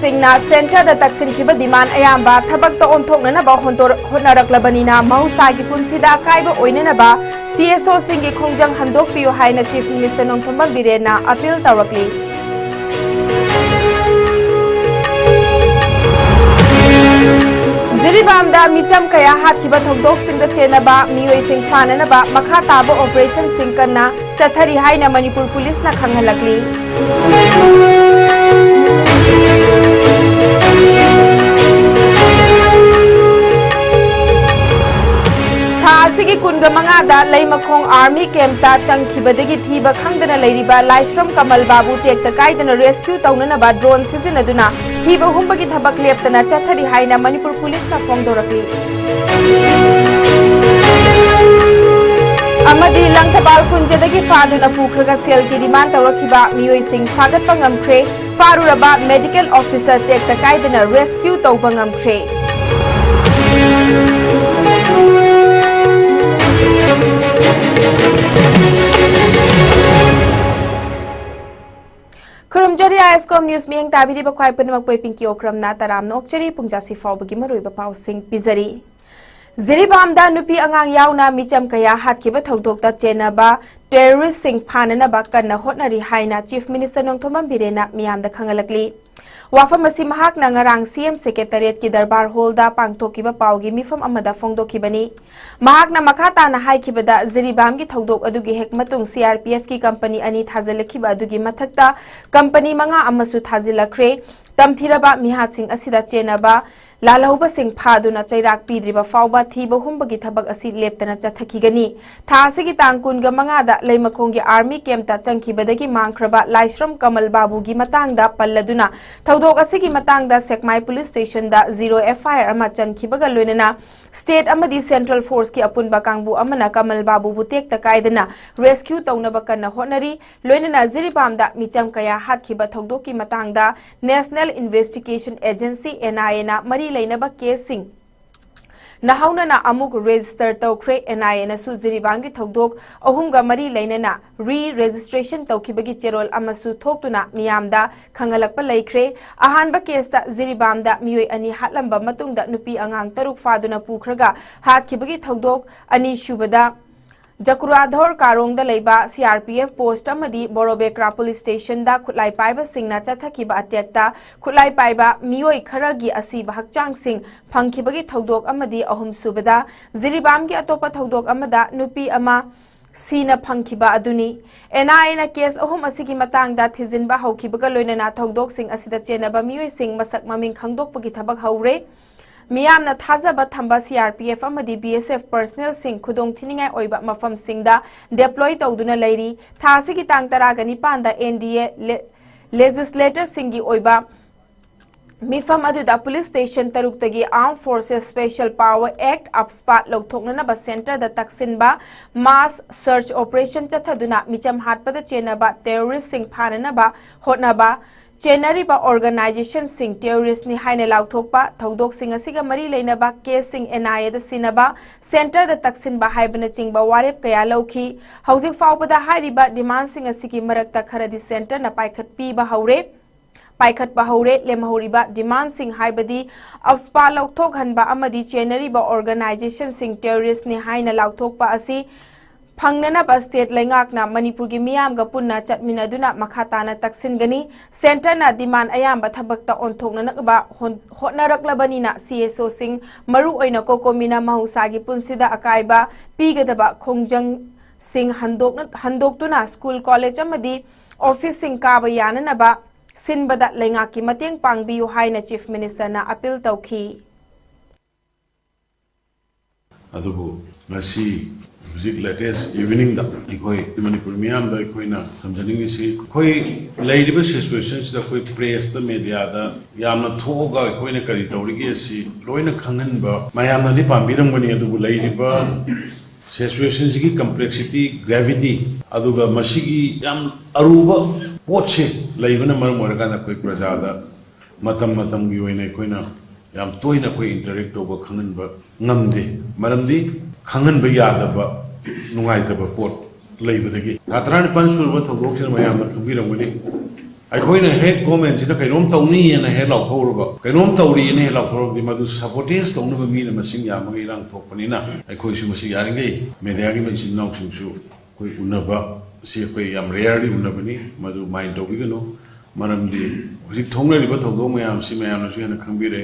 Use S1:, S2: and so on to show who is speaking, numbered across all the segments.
S1: सिंगना centre द तक्सिनखिबा demand अयाम्बा थबक तो ओंथोकननबा होनरक्लबनिना महौसागी पुंसिदा अकाइबा ओइननबा CSO सिंगी खोंजंग हंदोकपियो हाइना चीफ मिनिस्टर नोंथोंबम बिरेना अपील तौरक्ली। जिरीबामदा मिचम कया हाथखिबा थौदोकसिंगदा चेनबा मियोइसिंग फाननबा मखा ताबा ऑपरेशन सिंकना चथरी हाइना मणिपुर पुलिसना खंगहलकली। थासिगी कुनगा मंगादा लैमखोंग आर्मी कैंपता चंखिबदगी थीबा खंगदना लैरिबा लाइश्रम कमल बाबू टेक्ता कायदना रेस्क्यू तौननबा ड्रोन सिजिनदुना थीबा हुंबगी थबक लेप्तना चथरी हाइना मणिपुर पुलिसना फोंदोरकली। अमदी लंगथबाल कुंजदगी फादुना पुखरगा सेलकी डिमांड तौरखिबा मियोइसिंग फागतपा ngamkhre फारुरबा मेडिकल ऑफिसर टेक्ता कायदना रेस्क्यू तौबा ngamkhre। खुरुमजरी आइसकॉम न्यूज में ताबिरी बख्वाई पुनमक पोइपिंग की ओक्रमना तराम नोकचरी पुंजासी फाउबगी मरुइबा पाउसिंग पिजरी। जिरीबामदा नुपी अंगांग याउना मिचम कया हाथखिबा थौदोकता चेनबा टेररिस्ट सिंग फाननबा कन्ना होटनरी हाइना चीफ मिनिस्टर नोंथोंबम बिरेना मियामदा खंगलकली। वाफम असी महाकना ngarang CM सेक्रेटरिएट की दरबार हॉलदा पांगथोकिबा पाउगी मिफम अमदा फोंदोखिबनी। महाकना मखाताना हाइखिबदा जिरीबाम की थौदोक अदुगी हेक मतुंग CRPF की कंपनी अनि थाजलखिबा अदुगी मथक्ता कंपनी मंगा अमसु थाजिलखरे तमथिरबा मिहातसिंग असिदा चेनबा लालहौबा सिंग फादुना चैराक पीद्रिबा फाउबा थीबा हुंबगी थबक असि लेप्तना चथखिगनी। थासिगी तांकुनगा मंगादा लैमखोंगी आर्मी कैंपता चंखिबदगी मांगख्रबा लाइश्रम कमल बाबूगी मतांगदा पल्लदुना थौदोक असिगी मतांगदा सेकमाई पुलिस स्टेशन दा 0 FIR अमा चंखिबगा लोइनना स्टेट अमदी सेंट्रल फोर्स की अपुनबा कांगबू अमना कमल बाबू बुतेक्ता कायदना रेस्क्यू तौनबा कन्ना होटनरी लोइनना जिरीबामदा मिचम कया हाथखिबा थौदोकी मतांगदा नेशनल इन्वेस्टिगेशन एजेंसी NIA ना मरी लैनबा केसिंग नहाउना अमुक रजिस्टर तौख्रे NIA ना जिरीबाम की थौदोक अहुमगा मरी लैनना री रजिस्ट्रेशन तौखिबगी चेरोल अमसु थोक्तुना मियामदा खंगलकपा लैख्रे। अहानबा केसता जिरीबामदा मियोय अनि हातलंबा मतुंगदा नुपी अंगांग तरुक फादुना पुखरगा हाथखिबगी थौदोक अनि शुबदा जकुराधोर कारोंगदा लैबा CRPF पोस्ट अमदी बोरोबेक्रा पुलिस स्टेशन दा खुलाई पाइबा सिंगना चथखिबा अटैकता खुलाई पाइबा मियोय खरगी असीबा हकचांग सिंग फंखिबगी थौदोक अमदी अहुम सुबदा जिरीबाम की अतोपा थौदोक अमदा नुपी अमा सीना फंखिबा अदुनी। NIA ना केस अहुम असिगी मतांगदा थिजिनबा हौखिबगा लोइनना थौदोक सिंग असिदा चेनबा मियोय सिंग मसक ममिंग खंगदोकपगी थबक हौरे। मियामना थाजबा थंबा CRPF अमदी BSF पर्सनल सिंग खुदोंग थिनिंगाय ओइबा मफम सिंगदा डेप्लॉय तौदुना लैरी। थासिगी तांग तरागनी पांदा NDA लेजिस्लेटर सिंगी ओइबा मिफम अदुदा पुलिस स्टेशन तरुक्तगी arm forces special power act अपस्पाट लौथोकनबा सेंटर द तक्सिनबा मास सर्च ऑपरेशन चथदुना मिचम हाटपदा चेनबा टेररिस्ट सिंग फाननबा होटनबा चेनरीबा ऑर्गेनाइजेशन सिंग टेररिस्ट नि हाइने लाउथोकपा थौदोक सिंग असिगा मरी लैनबा केस सिंग NIA द सिनबा सेंटर द तक्सिनबा हाइबना चिंगबा वारेप कया लौखी। हौजिक फाउबदा हाइरिबा डिमांड सिंग असिगी मरकता खरदी सेंटर न पाइखत पीबा हौरे पाइखत हौरे लेमहौरिबा डिमांड सिंग हाइबदी अपस्पा लौथोक हनबा अमदी चेनरीबा ऑर्गेनाइजेशन सिंग टेररिस्ट नि हाइना लाउथोकपा असि फंगनबा स्टेट लैंगाकना मणिपुर की मियामगा पुन्ना चटमिनदुना मखाताना तक्सिनगनी। सेंटर ना डिमांड अयाम्बा थबकता ओंथोकननबा होटनरक्लबनिना CSO सिंग मरु ओइना कोकोमिना महौसागी पुंसिदा अकाइबा पीगदबा खोंजंग सिंग हंदोकतुना स्कूल कॉलेज अमदी ऑफिस सिंग काबा याननबा सिनबदा लैंगाकी मतेंग पांगबियु हाइना चीफ मिनिस्टर ना appeal तौखी।
S2: अदुबु ngasi music latest evening da ikoi manipur miyam da ikoi na samjaning isi koi lairiba situations da koi press da media da yamna thoga ikoi na kari tawrigi isi loina khangan ba mayam na ni pambiram gani adu lairiba situations ki complexity gravity adu ga masigi yam aruba poche laibana maram oraga da koi praja da matam gi oina ikoi na yam toina koi interact toba khangan ba ngamde maramdi khangan ba yada ba nungai da ba pot laibadagi atrani pan surba thogok sin mayam na khabiram gani ꯑꯩꯈꯣꯏꯅ ꯍꯦꯛ ꯒꯣꯔꯃꯦꯟꯁꯤꯅ ꯀꯩꯅꯣꯝ ꯇꯧꯅꯤꯅ ꯍꯦꯛ ꯂꯥꯎꯊꯣꯛꯎꯔꯕ ꯀꯩꯅꯣꯝ ꯇꯧꯔꯤꯅ ꯍꯦꯛ ꯂꯥꯎꯊꯣꯛꯎꯔꯕꯗꯤ ꯃꯗꯨ ꯁꯕꯣꯇꯦꯖ ꯇꯧꯅꯕ ꯃꯤꯅ ꯃꯁꯤꯡ ꯌꯥꯝꯃꯒ ꯏꯔꯥꯡ ꯊꯣꯛꯄꯅꯤꯅ ꯑꯩꯈꯣꯏꯁꯨ ꯃꯁꯤ ꯌꯥꯔꯤꯉꯩ ꯃꯦꯗꯤꯌꯥꯒꯤ ꯏꯆꯤꯟ ꯏꯅꯥꯎꯁꯤꯡꯁꯨ ꯑꯩꯈꯣꯏ ꯎꯅꯕ ꯑꯁꯤ ꯑꯩꯈꯣꯏ ꯌꯥꯝ ꯔꯦꯌꯔꯂꯤ ꯎꯅꯕꯅꯤ ꯃꯗꯨ ꯃꯥꯏꯟ ꯇꯧꯕꯤꯒꯅꯨ ꯃꯔꯝꯗꯤ ꯍꯧꯖꯤꯛ ꯊꯣꯛꯅꯔꯤꯕ ꯊꯧꯗꯣꯛ ꯃꯌꯥꯝꯁꯤ ꯃꯌꯥꯝꯅꯁꯨ ꯍꯦꯟꯅ ꯈꯪꯕꯤꯔꯦ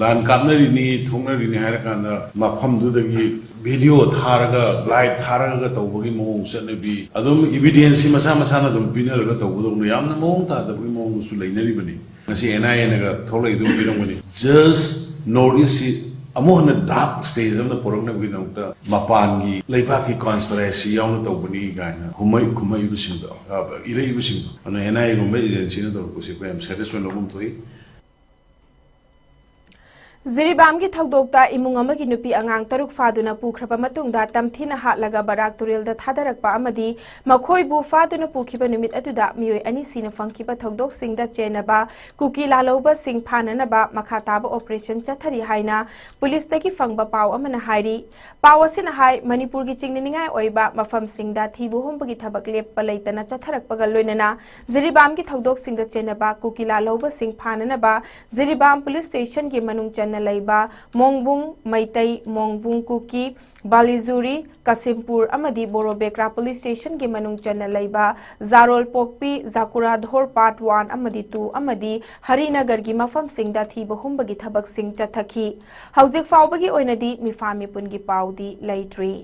S2: ꯂꯥꯟ ꯀꯥꯞꯅꯔꯤꯅꯤ ꯊꯣꯛꯅꯔꯤꯅꯤ ꯍꯥꯏꯔꯀꯥꯟꯗ ꯃꯐꯝꯗꯨꯗꯒꯤ ꯚꯤꯗꯤꯑꯣ ꯊꯥꯔꯒ ꯂꯥꯏꯚ ꯊꯥꯔꯒ ꯇꯧꯕꯒꯤ ꯃꯑꯣꯡ ꯆꯠꯅꯕꯤ ꯑꯗꯨꯝ ꯏꯕꯤꯗꯦꯟꯁꯁꯤ ꯃꯁꯥ ꯃꯁꯥꯅ ꯑꯗꯨꯝ ꯄꯤꯅꯔꯒ ꯇꯧꯒꯗꯧꯅ ꯌꯥꯝꯅ ꯃꯑꯣꯡ ꯇꯥꯗꯕꯒꯤ ꯃꯑꯣꯡꯗꯁꯨ ꯂꯩꯅꯔꯤꯕꯅꯤ ꯉꯁꯤ NIA-ꯅꯒ ꯊꯣꯛꯂꯛꯏꯗꯨ ꯎꯕꯤꯔꯝꯒꯅꯤ ꯖꯁ ꯅꯣꯔꯠ ꯏꯁꯁꯤ ꯑꯃꯨꯛ ꯍꯟꯅ ꯗꯥꯔꯛ ꯁ꯭ꯇꯦꯖ ꯑꯃꯗ ꯄꯨꯔꯛꯅꯕꯒꯤꯗꯃꯛꯇ ꯃꯄꯥꯟꯒꯤ ꯂꯩꯕꯥꯛꯀꯤ ꯀꯟꯁꯄꯤꯔꯦꯁꯤ ꯌꯥꯎꯅ ꯇꯧꯕꯅꯤ ꯀꯥꯏꯅ ꯈꯨꯝꯃꯛꯏꯕꯁꯤꯡꯗꯣ ꯏꯔꯛꯏꯕꯁꯤꯡꯗꯣ ꯑꯗꯨꯅ NIA-ꯒꯨꯝꯕ ꯑꯦꯖꯦꯟꯁꯤꯅ ꯇꯧꯔꯛꯄꯁꯤ ꯑꯩꯈꯣꯏ ꯌꯥꯝ ꯁꯦꯔꯤꯌꯁ ꯑꯣꯏꯅ ꯂꯧꯐꯝ ꯊꯣꯛꯏ
S1: ꯖꯤꯔꯤꯕꯥꯝꯒꯤ ꯊꯧꯗꯣꯛꯇ ꯏꯃꯨꯡ ꯑꯃꯒꯤ ꯅꯨꯄꯤ ꯑꯉꯥꯡ 6 ꯐꯥꯗꯨꯅ ꯄꯨꯈ꯭ꯔꯕ ꯃꯇꯨꯡꯗ ꯇꯝꯊꯤꯅ ꯍꯥꯠꯂꯒ ꯕꯔꯥꯛ ꯇꯨꯔꯦꯜꯗ ꯊꯥꯗꯔꯛꯄ ꯑꯃꯗꯤ ꯃꯈꯣꯏꯕꯨ ꯐꯥꯗꯨꯅ ꯄꯨꯈꯤꯕ ꯅꯨꯃꯤꯠ ꯑꯗꯨꯗ ꯃꯤꯑꯣꯏ 2 ꯁꯤꯅ ꯐꯪꯈꯤꯕ ꯊꯧꯗꯣꯛꯁꯤꯡꯗ ꯆꯦꯟꯅꯕ ꯀꯨꯀꯤ ꯂꯥꯂꯧꯕꯁꯤꯡ ꯐꯥꯅꯅꯕ ꯃꯈꯥ ꯇꯥꯕ ꯑꯣꯄꯔꯦꯁꯟ ꯆꯠꯊꯔꯤ ꯍꯥꯏꯅ ꯄꯨꯂꯤꯁꯇꯒꯤ ꯐꯪꯕ ꯄꯥꯎ ꯑꯃꯅ ꯍꯥꯏꯔꯤ ꯄꯥꯎ ꯑꯁꯤꯅ ꯍꯥꯏ ꯃꯅꯤꯄꯨꯔꯒꯤ ꯆꯤꯡꯅꯅꯤꯡꯉꯥꯏ ꯑꯣꯏꯕ ꯃꯐꯝꯁꯤꯡꯗ ꯊꯤꯕ ꯍꯨꯝꯕꯒꯤ ꯊꯕꯛ ꯂꯦꯞꯄ ꯂꯩꯇꯅ ꯆꯠꯊꯔꯛꯄꯒ ꯂꯣꯏꯅꯅ ꯖꯤꯔꯤꯕꯥꯝꯒꯤ ꯊꯧꯗꯣꯛꯁꯤꯡꯗ ꯆꯦꯟꯅꯕ ꯀꯨꯀꯤ ꯂꯥꯂꯧꯕꯁꯤꯡ ꯐꯥꯅꯅꯕ ꯖꯤꯔꯤꯕꯥꯝ ꯄꯨꯂꯤꯁ ꯁ꯭ꯇꯦꯁꯟꯒꯤ ꯃꯅꯨꯡ ꯆꯟꯅ ꯂꯩꯕ ꯃꯣꯡꯕꯨꯡ ꯃꯩꯇꯩ ꯃꯣꯡꯕꯨꯡ ꯀꯨꯀꯤ ꯕꯥꯂꯤꯖꯨꯔꯤ ꯀꯥꯁꯤꯝꯄꯨꯔ ꯑꯃꯗꯤ ꯕꯣꯔꯣꯕꯦꯀ꯭ꯔꯥ ꯄꯨꯂꯤꯁ ꯁ꯭ꯇꯦꯁꯟꯒꯤ ꯃꯅꯨꯡ ꯆꯟꯅ ꯂꯩꯕ ꯖꯥꯔꯣꯜ ꯄꯣꯛꯄꯤ ꯖꯥꯀꯨꯔꯥꯙꯣꯔ ꯄꯥꯔꯠ 1 ꯑꯃꯗꯤ 2 ꯑꯃꯗꯤ ꯍꯔꯤꯅꯒꯔꯒꯤ ꯃꯐꯝꯁꯤꯡꯗ ꯊꯤꯕ ꯍꯨꯝꯕꯒꯤ ꯊꯕꯛꯁꯤꯡ ꯆꯠꯊꯈꯤ ꯍꯧꯖꯤꯛ ꯐꯥꯎꯕꯒꯤ ꯑꯣꯏꯅꯗꯤ ꯃꯤꯐꯥ ꯃꯤꯄꯨꯟꯒꯤ ꯄꯥꯎꯗꯤ ꯂꯩꯇ꯭ꯔꯤ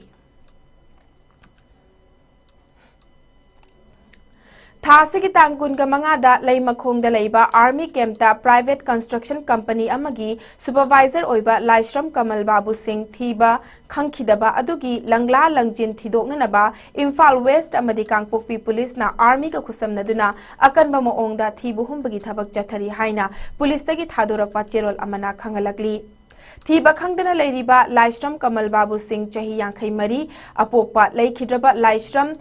S1: ꯊꯥ ꯑꯁꯤꯒꯤ ꯇꯥꯡ 25ꯗ ꯂꯩꯃꯈꯣꯡꯗ ꯂꯩꯕ ꯑꯥꯔꯃꯤ ꯀꯦꯝꯞꯇ ꯄ꯭ꯔꯥꯏꯚꯦꯠ ꯀꯟꯁꯇ꯭ꯔꯛꯁꯟ ꯀꯝꯄꯅꯤ ꯑꯃꯒꯤ ꯁꯨꯄꯔꯚꯥꯏꯖꯔ ꯑꯣꯏꯕ ꯂꯥꯏꯁ꯭ꯔꯝ ꯀꯃꯜ ꯕꯥꯕꯨ ꯁꯤꯡ ꯊꯤꯕ ꯈꯪꯈꯤꯗꯕ ꯑꯗꯨꯒꯤ ꯂꯪꯂꯥ ꯂꯪꯖꯤꯟ ꯊꯤꯗꯣꯛꯅꯅꯕ ꯏꯝꯐꯥꯜ ꯋꯦꯁꯠ ꯑꯃꯗꯤ ꯀꯥꯡꯄꯣꯛꯄꯤ ꯄꯨꯂꯤꯁꯅ ꯑꯥꯔꯃꯤꯒ ꯈꯨꯠꯁꯝꯅꯗꯨꯅ ꯑꯀꯟꯕ ꯃꯑꯣꯡꯗ ꯊꯤꯕ ꯍꯨꯝꯕꯒꯤ ꯊꯕꯛ ꯆꯠꯊꯔꯤ ꯍꯥꯏꯅ ꯄꯨꯂꯤꯁꯇꯒꯤ ꯊꯥꯗꯣꯔꯛꯄ ꯆꯦꯔꯣꯜ ꯑꯃꯅ ꯈꯪꯍꯜꯂꯛꯂꯤ ꯊꯤꯕ ꯈꯪꯗꯅ ꯂꯩꯔꯤꯕ ꯂꯥꯏꯁ꯭ꯔꯝ ꯀꯃꯜ ꯕꯥꯕꯨ ꯁꯤꯡ ꯆꯍꯤ 53 ꯑꯄꯣꯛꯄ ꯂꯩꯈꯤꯗ꯭ꯔꯕ ꯂꯥꯏꯁ꯭ꯔꯝ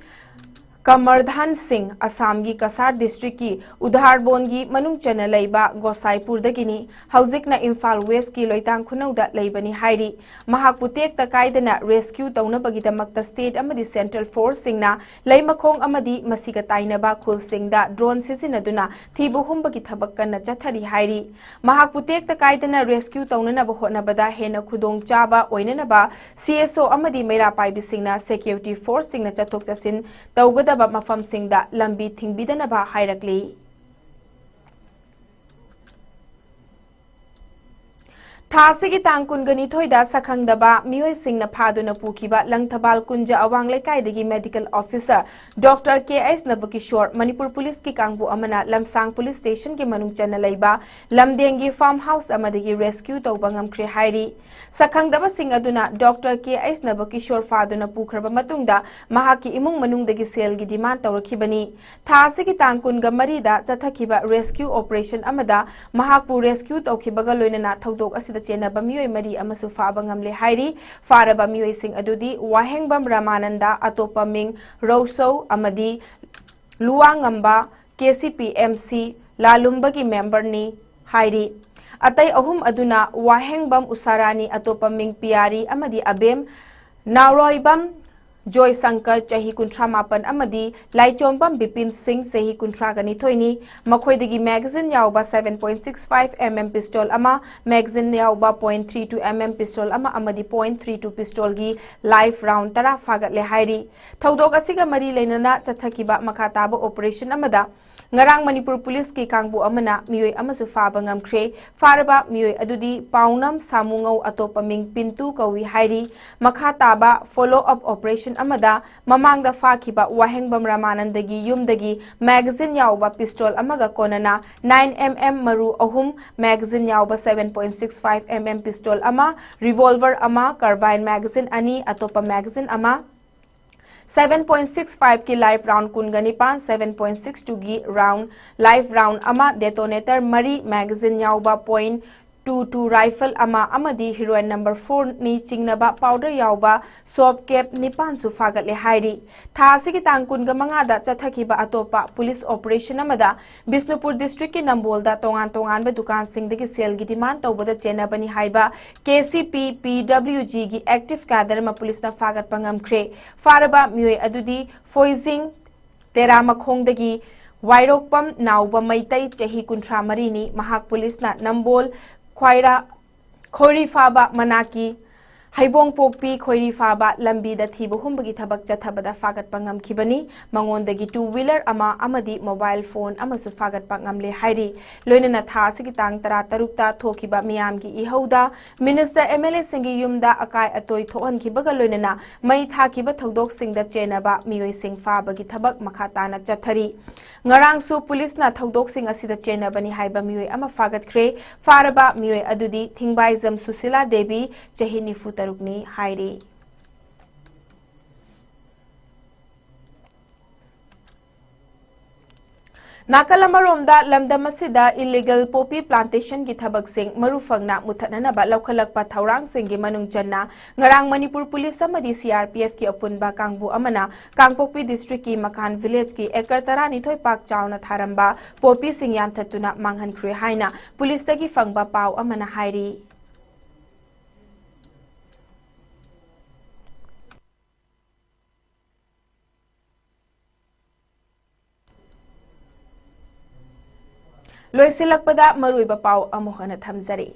S1: कमरधान सिंह असम की कसार डिस्ट्रिक्ट की उधारबोन की मनुंग चना लैबा गोसाईपुरदगिनी हौजिकना इम्फाल वेस्ट की लोइतांग खुनौदा लैबनी हाइरी महाकपु टेक्ता कायदना रेस्क्यू तौनबगिदमक्ता स्टेट अमदी सेंट्रल फोर्स सिंगना लैमखोंग अमदी मसिगा ताइनबा खुलसिंगदा ड्रोन सिजिनदुना थीबु हुंबगी थबक कन्ना चथरी हाइरी महाकपु टेक्ता कायदना रेस्क्यू तौननबा होनबदा हेना खुदोंग चाबा ओइननबा CSO अमदी मेरा पाइबिसिंगना सिक्योरिटी फोर्स सिंगना चथोक चसिन तौगदा मफमसिंगदा लंबी थिंगबिदनबा हाइरकली थासिगी तांग कुनगनिथोइदा सखंगदबा मियोइसिंगना फादुना पुखिबा लंगथबाल कुंजा अवांग लेकाइदगी medical officer doctor KS Nabakishore Manipur police की कांगबु अमना लमसांग पुलिस स्टेशन के मनुंग चना लैबा लमदेंगी फार्म हाउस अमदगी रेस्क्यू तौबा ngamkhre हाइरी सखंगदबा सिंग अदुना डॉक्टर KS नवकिशोर फादुना पुखरबा मतुंगदा महाकी इमुंग मनुंगदगी सेलगी डिमांड तौरखिबनी थासिगी तांग कुनगा मरीदा चथखिबा रेस्क्यू ऑपरेशन अमदा महाकपु रेस्क्यू तौखिबगा लोइनना थौदोक असिदा चेनबा मियोय मरी अमसु फाबा ngamle हाइरी फारबा मियोय सिंग अदुदी वाहेंगबम रामानंदा अतोपा मिंग रौसौ अमदी लुवांगंबा KCPMC लालुंबगी मेंबर नि हाइरी अतै अहुम अदुना वाहेंगबम उसारानी अतोपा मिंग पियारी अमदी अबेम नारोइबम जॉय शंकर चही 38 अमदी लाइचोंबम बिपिन सिंह चही 39 मखोइदगी मैगजीन यावबा 7.65 mm पिस्टल अमा मैगजीन यावबा 0.32 mm पिस्टल अमा अमदी 0.32 पिस्टल गी लाइफ राउंड तरा फागतले हाइरी थौदोक असिगा मरी लेनना चथकिबा मखाताबा operation अमदा ngarang manipur police ki kangbu amana miyoi amasu faba ngamkhre faraba miyoi adudi paunam samungau atopa ming pintu kawi hairi makha taba follow up operation amada mamangda fakhiba wahengbam ramanandagi yumdagi magazine yawba pistol amaga konana 9mm maru ahum magazine yawba 7.65 mm pistol ama revolver ama carbine magazine ani atopa magazine ama 7.65 की life round कुनगनिपान 7.62 की round life round अमा detonator मरी magazine यावबा 0.22 rifle अमा अमदी heroine number 4 नि चिंगनबा powder यावबा soap cap निपान सु फागतले हाइरी थासी की तांग कुनगा मंगादा चथखिबा अतोपा police operation अमदा Bishnupur district की नंबोलदा तोंगान तोंगान बे दुकान सिंगदगी सेल की डिमांड तौबदा चेनाबनी हाइबा KCP PWG की एक्टिव कैडर मा पुलिस ना फागत पंगमख्रे फारबा मियोय अदुदी फोइजिंग तेरामखोंगदगी Wairokpam Nauba Maitai Chahi Kuntra Marini, Mahak Police na Nambol, Khori Faba Manaki, Haibong Pokpi, Khori Faba, Lambi da Thibu Humbagi Tabak Jatabada Fagat Pangam Kibani, Mangon the two-wheeler Ama Amadi mobile phone Amasu Fagat Pangamle Hairi, Loinana Tasikitang Tara Tarukta Tokiba Miamgi Ihoda, Minister MLA Singi Yumda Akai Atoi Toan Kibaga Loinana, Mai Takiba Togdok Sing the Jenaba, Mioi Sing Fabagi Tabak Makatana Jatari. Ngarang su police na thodok sing asida chena bani haiba mioi ama fagat kre faraba mioi adudi thingbai jam Susila Devi chahini futarukni hairi Nakalamaromda lamdamasida illegal poppy plantation ki thabak sing marufangna muthanana ba laukalakpa thaurang singi manung channa ngarang Manipur police amadi CRPF ki apunba kangbu amana Kangpokpi district ki Makan village ki ekar tarani thoi pak chauna tharamba poppy sing yan thatuna manghan khre haina police tagi fangba pau amana hairi Loisilakpada maruiba pau amuhana thamjari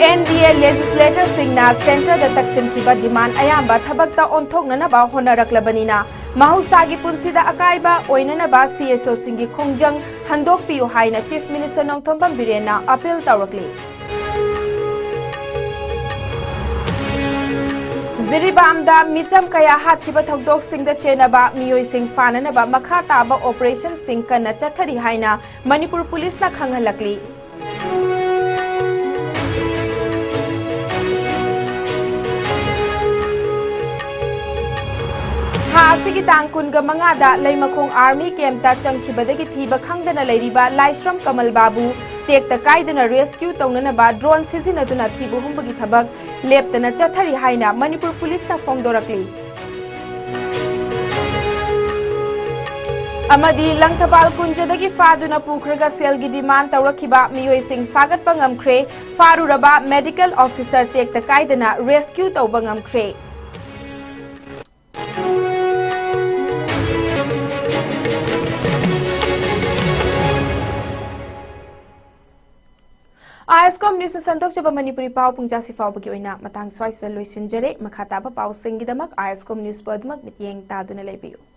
S1: NDA legislator singna center da taksim kiba demand ayamba thabakta onthoknana ba honaraklabanina mahusagi punsida akaiba oinana ba CSO singi khongjang handokpiu haina chief minister Nongthombam Birena appeal tawrakli Ziribamda micham kaya hatkiba thodok singda chenaba mioi sing fananaba makha taba operation sing kana chathari haina Manipur police na khanghalakli ha asigi tangkunga mangada leimakhong army camp ta changkhibadagi thiba khangdana leiriba Laishram Kamal Babu tekta kaidana rescue tongnana ba drone sizinaduna thibu humbagi thabak leptana chathari haina Manipur police na fongdorakli amadi langthabal kunjadagi faduna pukhraga selgi demand tawrakhiba mioi sing fagat pangamkhre faruraba medical officer tekta kaidana rescue tawbangamkhre ISCOM News na Santok Chaba Manipuri Pau Pungjasi Fau Bagi Oina Matang Swai Sa Loisinjare Makhataba Pau Singidamak ISCOM News Podmak Mityeng Taduna Lebiyo